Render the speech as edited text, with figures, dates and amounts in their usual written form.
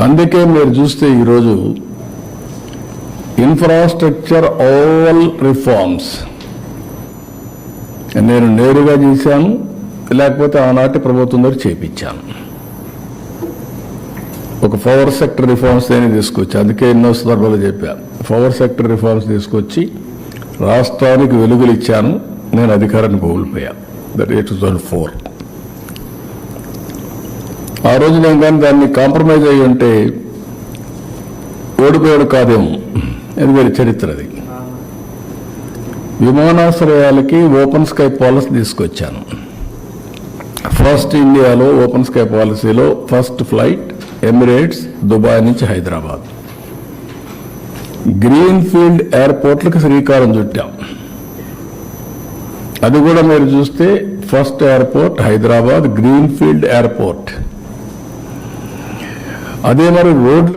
అందుకే మీరు చూస్తే ఈరోజు ఇన్ఫ్రాస్ట్రక్చర్ ఆల్ రిఫార్మ్స్ నేను నేరుగా చేశాను, లేకపోతే ఆనాటి ప్రభుత్వం దగ్గర చేపించాను. ఒక పవర్ సెక్టర్ రిఫార్మ్స్ అని తీసుకొచ్చి, అందుకే ఎన్నో సందర్భాలు చెప్పాను, పవర్ సెక్టర్ రిఫార్మ్స్ తీసుకొచ్చి రాష్ట్రానికి వెలుగులు ఇచ్చాను. నేను అధికారాన్ని కోల్పోయాను. దట్ 2004. ఆ రోజు నేను కానీ దాన్ని కాంప్రమైజ్ అయ్యి ఉంటే ఓడిపోయాడు కాదేమో. అది వేరే చరిత్ర. అది విమానాశ్రయాలకి ఓపెన్ స్కై పాలసీ తీసుకొచ్చాను. ఫస్ట్ ఇండియాలో ఓపెన్ స్కై పాలసీలో ఫస్ట్ ఫ్లైట్ ఎమిరేట్స్ దుబాయ్ నుంచి హైదరాబాద్. గ్రీన్ ఫీల్డ్ ఎయిర్పోర్ట్లకు శ్రీకారం చుట్టాం. అది కూడా మీరు చూస్తే first airport Hyderabad green field airport. అదే మరి రోడ్లు